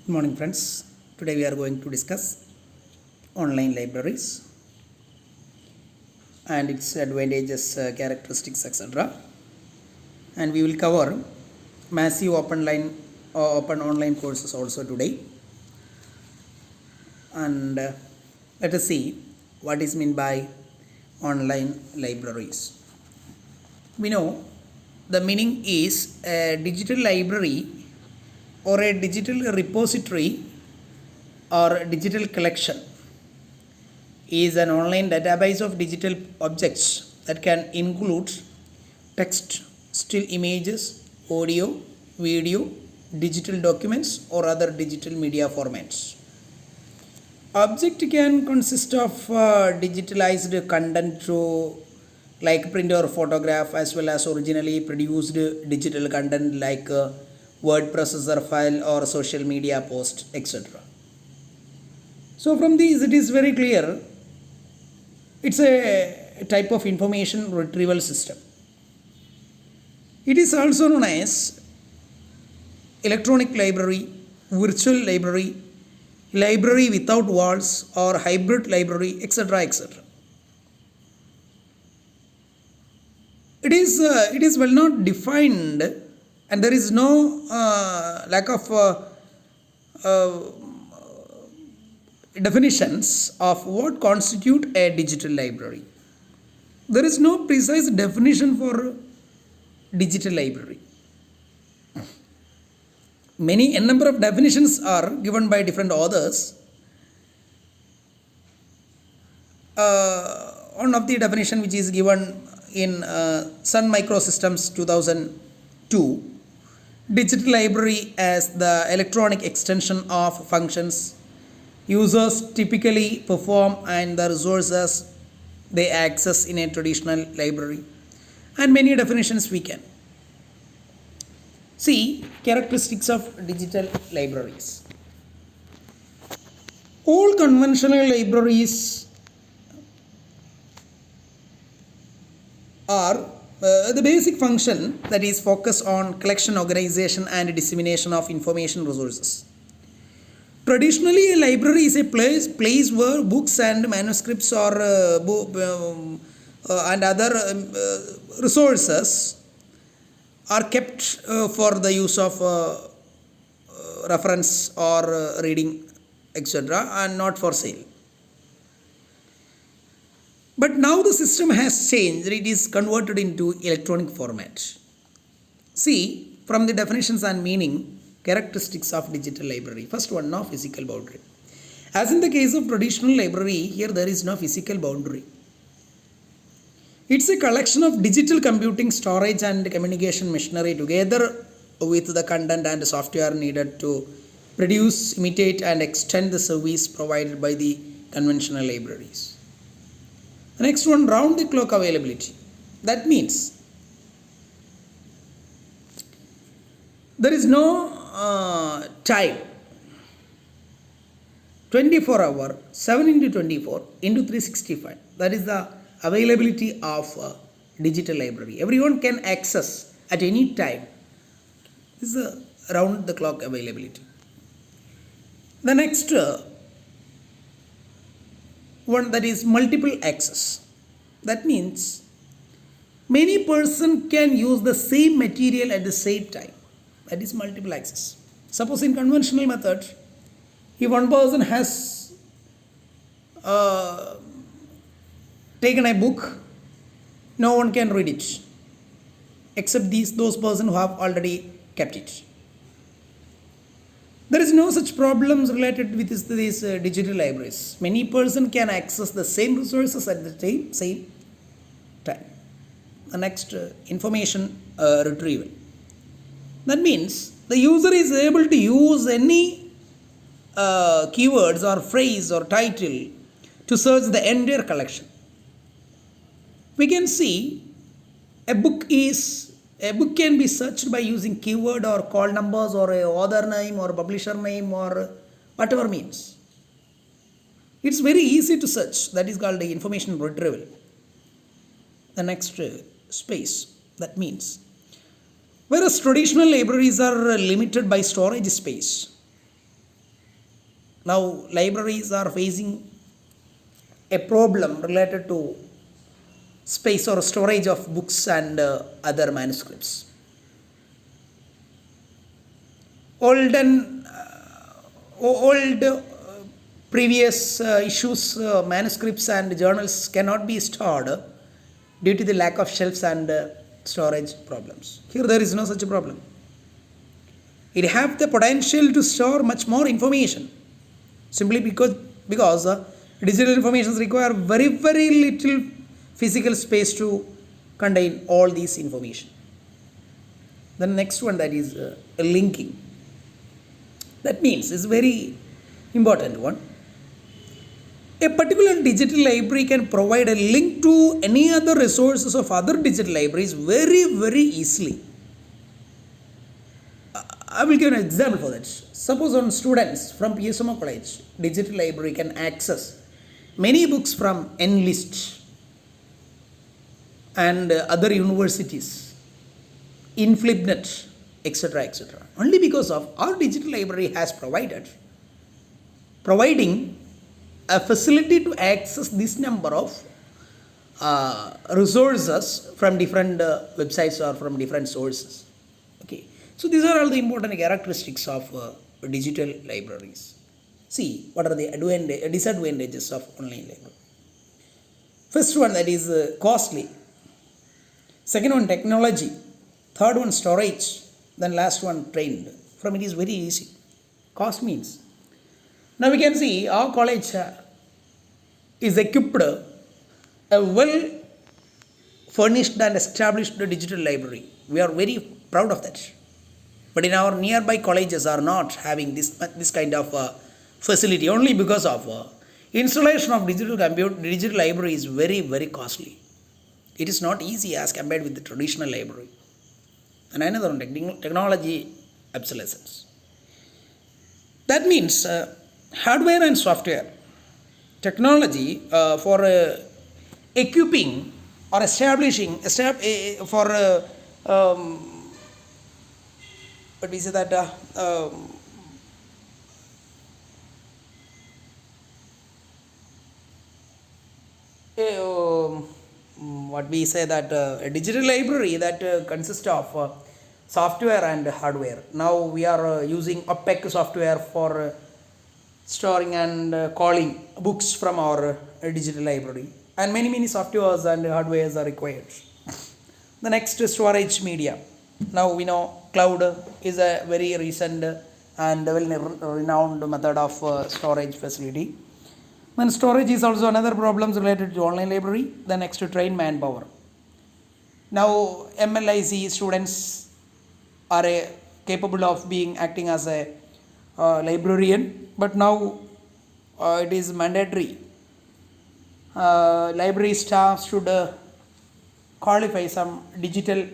Good morning, friends. Today we are going to discuss online libraries and its advantages, characteristics, etc. And we will cover massive open online courses also today. And let us see what is meant by online libraries. We know the meaning is a digital library or a digital repository or digital collection is an online database of digital objects that can include text, still images, audio, video, digital documents, or other digital media formats. Object can consist of digitalized content through like print or photograph, as well as originally produced digital content like word processor file or social media post, etc. So from these it is very clear it's a type of information retrieval system. It is also known as electronic library, virtual library, library without walls, or hybrid library, etc. etc. It is well not defined, and there is no lack of definitions of what constitute a digital library. There is no precise definition for digital library. A number of definitions are given by different authors. One of the definition which is given in Sun Microsystems 2002, digital library as the electronic extension of functions users typically perform and the resources they access in a traditional library, and many definitions we can see. Characteristics of digital libraries. All conventional libraries are the basic function that is focus on collection, organization, and dissemination of information resources. Traditionally, a library is a place where books and manuscripts or and other resources are kept for the use of reference or reading, etc., and not for sale. But now the system has changed, it is converted into electronic format. See, from the definitions and meaning, characteristics of digital library. First one, no physical boundary. As in the case of traditional library, here there is no physical boundary. It's a collection of digital computing, storage, and communication machinery together with the content and software needed to produce, imitate, and extend the service provided by the conventional libraries. The next one, round the clock availability. That means there is no time. 24-hour, 7 into 24 into 365. That is the availability of digital library. Everyone can access at any time. This is a round the clock availability. The next one, that is multiple access. That means many person can use the same material at the same time. That is multiple access. Suppose in conventional method, if one person has taken a book, no one can read it except those persons who have already kept it. There is no such problems related with these digital libraries. Many person can access the same resources at the same time. The next, information retrieval. That means the user is able to use any keywords or phrase or title to search the entire collection. We can see a book can be searched by using keyword or call numbers or a author name or publisher name or whatever means. It's very easy to search. That is called the information retrieval. The next, space. That means whereas traditional libraries are limited by storage space, Now libraries are facing a problem related to space or storage of books and other manuscripts. Old previous issues, manuscripts and journals cannot be stored due to the lack of shelves and storage problems. Here there is no such a problem. It have the potential to store much more information simply because digital information require very little physical space to contain all these information. The next one, that is linking. That means is very important one. A particular digital library can provide a link to any other resources of other digital libraries very easily. I will give an example for that. Suppose on students from PSMO College, digital library can access many books from Enlist and other universities, Inflibnet, etc. Only because of our digital library has providing a facility to access this number of resources from different websites or from different sources. Okay, so these are all the important characteristics of digital libraries. See, what are the disadvantages of online library? First one, that is costly. Second one, technology. Third one, storage. Then last one, trained. From it is very easy. Cost means. Now we can see our college is equipped a well furnished and established digital library. We are very proud of that. But in our nearby colleges are not having this kind of facility, only because of installation of digital library is very costly. It is not easy as compared with the traditional library. And another one, technology obsolescence. That means hardware and software. Technology for equipping or establishing for what we say that what we say that a digital library that consists of software and hardware. Now we are using OPEC software for storing and calling books from our digital library, and many softwares and hardwares are required. The next, storage media. Now we know cloud is a very recent and well renowned method of storage facility. Then storage is also another problem related to online library. The next, to train manpower. Now MLIC students are capable of acting as a librarian, but now it is mandatory. Library staff should qualify some digital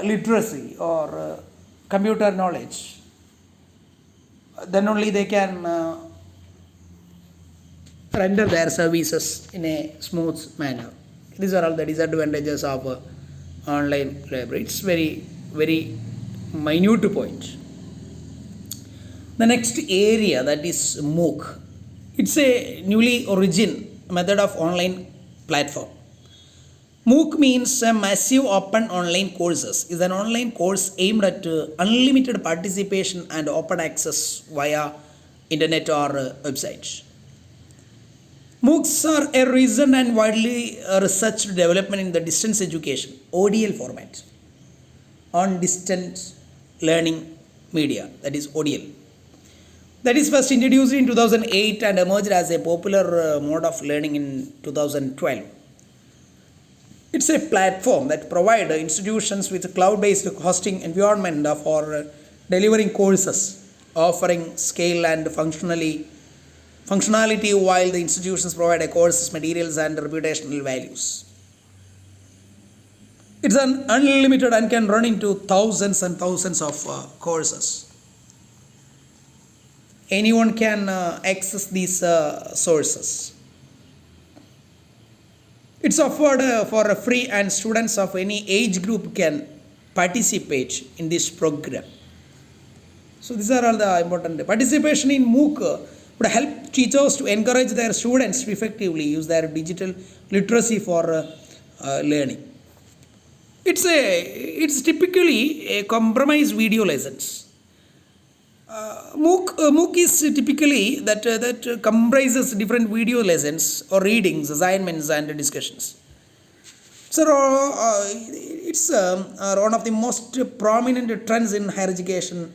literacy or computer knowledge. Then only they can render their services in a smooth manner. These are all the disadvantages of online library. It's very minute point. The next area, that is MOOC. It's a newly origin method of online platform. MOOC means a massive open online courses. Is an online course aimed at unlimited participation and open access via internet or websites. MOOCs are a recent and widely researched development in the distance education ODL format, on distance learning media, that is ODL. That is first introduced in 2008 and emerged as a popular mode of learning in 2012. It's a platform that provides institutions with a cloud-based hosting environment for delivering courses, offering scale and functionality while the institutions provide courses, materials and reputational values. It's an unlimited and can run into thousands and thousands of courses. Anyone can access these sources. It's offered for a free, and students of any age group can participate in this program. So these are all the important. Participation in MOOC would help teachers to encourage their students to effectively use their digital literacy for learning. It's typically a compromise video lessons. MOOC is typically that comprises different video lessons or readings, assignments, and discussions. So it's one of the most prominent trends in higher education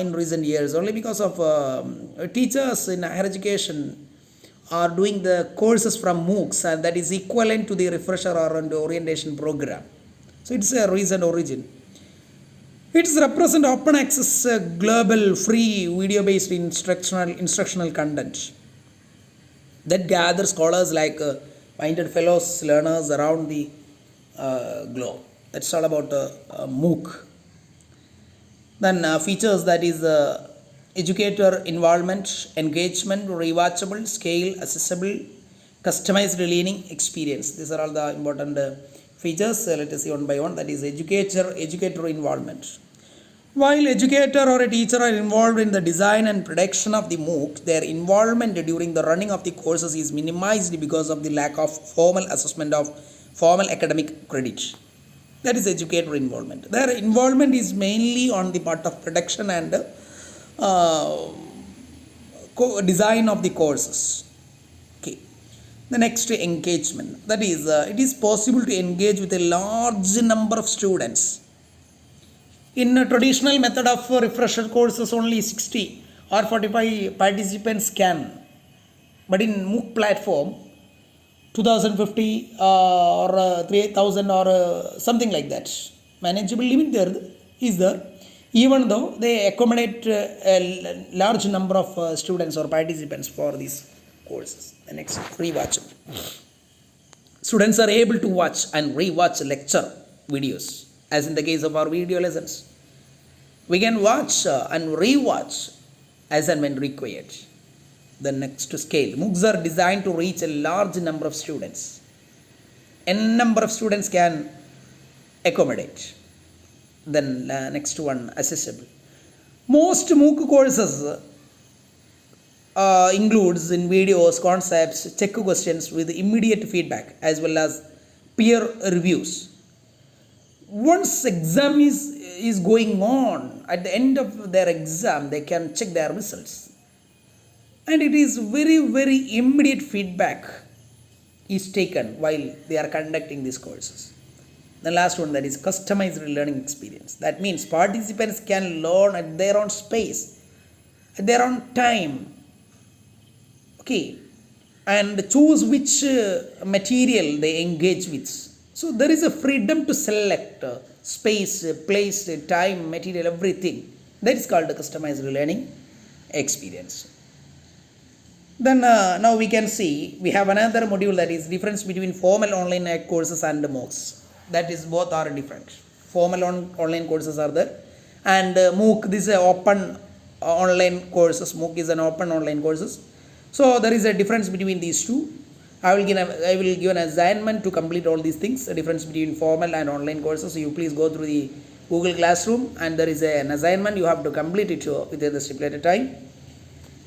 in recent years, only because of teachers in higher education are doing the courses from MOOCs, and that is equivalent to the refresher or the orientation program. So it's a recent origin. It's represent open access, global, free, video-based instructional content that gathers scholars like minded fellows, learners around the globe. That's all about MOOC. Then features, that is educator involvement, engagement, rewatchable, scale, accessible, customized learning experience. These are all the important features. Let us see one by one. That is educator involvement. While educator or a teacher are involved in the design and production of the MOOC, their involvement during the running of the courses is minimized because of the lack of formal assessment of formal academic credit. That is educator involvement. Their involvement is mainly on the part of production and design of the courses. Okay. The next, engagement. That is, it is possible to engage with a large number of students. In a traditional method of refresher courses, only 60 or 45 participants can. But in MOOC platform, 2050 or 3000 or something like that. Manageable limit there is there, even though they accommodate a large number of students or participants for these courses. The next, rewatchable. Students are able to watch and rewatch lecture videos, as in the case of our video lessons. We can watch and rewatch as and when required. The next, scale. MOOCs are designed to reach a large number of students. N number of students can accommodate. Then next one, accessible. Most MOOC courses includes in videos, concepts, check questions with immediate feedback as well as peer reviews. Once exam is going on, at the end of their exam, they can check their results. And it is very immediate feedback is taken while they are conducting these courses. The last one, that is customized learning experience. That means participants can learn at their own space, at their own time. Okay. And choose which material they engage with. So there is a freedom to select space, place, time, material, everything. That is called the customized learning experience. Then now we can see we have another module, that is difference between formal online courses and MOOCs. That is, both are different. Formal online courses are there, and MOOC, this is open online courses. MOOC is an open online courses. So there is a difference between these two. I will give an assignment to complete all these things. The difference between formal and online courses. So you please go through the Google Classroom, and there is an assignment. You have to complete it within the stipulated time.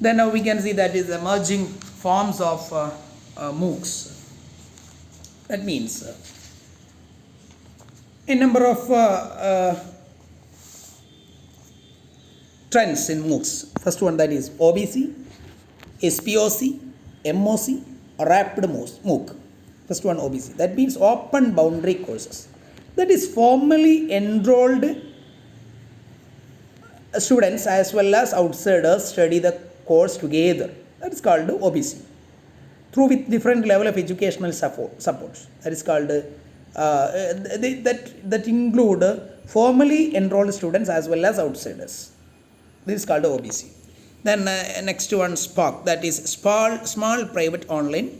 Then now we can see that is emerging forms of MOOCs. That means a number of trends in MOOCs. First one, that is OBC, SPOC, MOC, Rapid MOOC. First one, OBC. That means open boundary courses. That is formally enrolled students as well as outsiders study the course together. That is called OBC. Through with different level of educational support. That is called that include formally enrolled students as well as outsiders. This is called OBC. Then next one, SPOC. That is small private online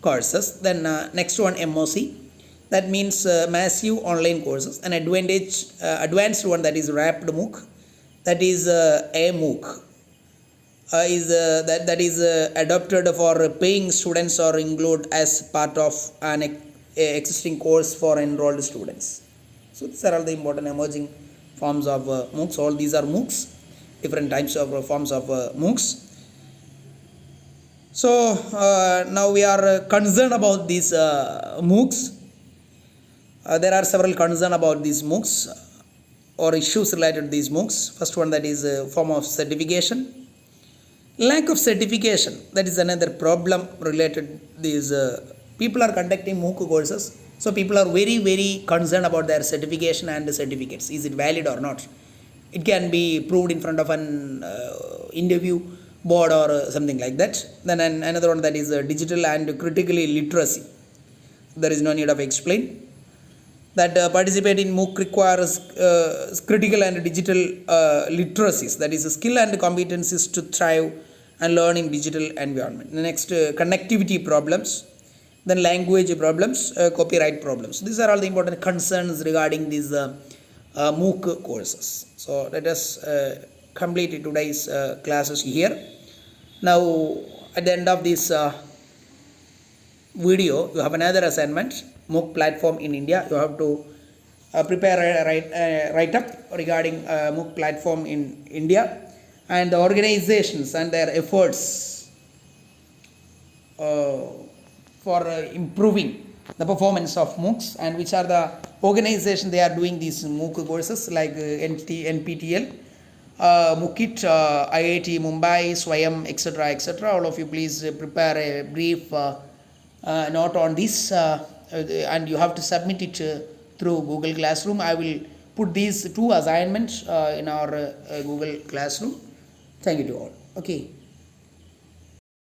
courses. Then next one, MOC. That means massive online courses. An advanced one, that is Rapid MOOC. That is a MOOC. That is adopted for paying students or include as part of an existing course for enrolled students. So these are all the important emerging forms of MOOCs. All these are MOOCs, different types of forms of MOOCs. So now we are concerned about these MOOCs. There are several concerns about these MOOCs or issues related to these MOOCs. First one, that is form of certification. Lack of certification, that is another problem related. These people are conducting MOOC courses, so people are very very concerned about their certification and certificates. Is it valid or not? It can be proved in front of an interview board or something like that. Then another one, that is digital and critically literacy. There is no need of explain that participate in MOOC requires critical and digital literacies, that is skill and competencies to thrive and learn in digital environment. The next, connectivity problems, then language problems, copyright problems. These are all the important concerns regarding these MOOC courses. So let us complete today's classes here. Now at the end of this video, you have another assignment, MOOC platform in India. You have to prepare a write-up regarding MOOC platform in India and the organizations and their efforts for improving the performance of MOOCs, and which are the organizations they are doing these MOOC courses, like NPTEL, MOOCIT, IIT Mumbai, Swayam, etc., etc. All of you please prepare a brief note on this, and you have to submit it through Google Classroom. I will put these two assignments in our Google Classroom. Thank you to all. Okay.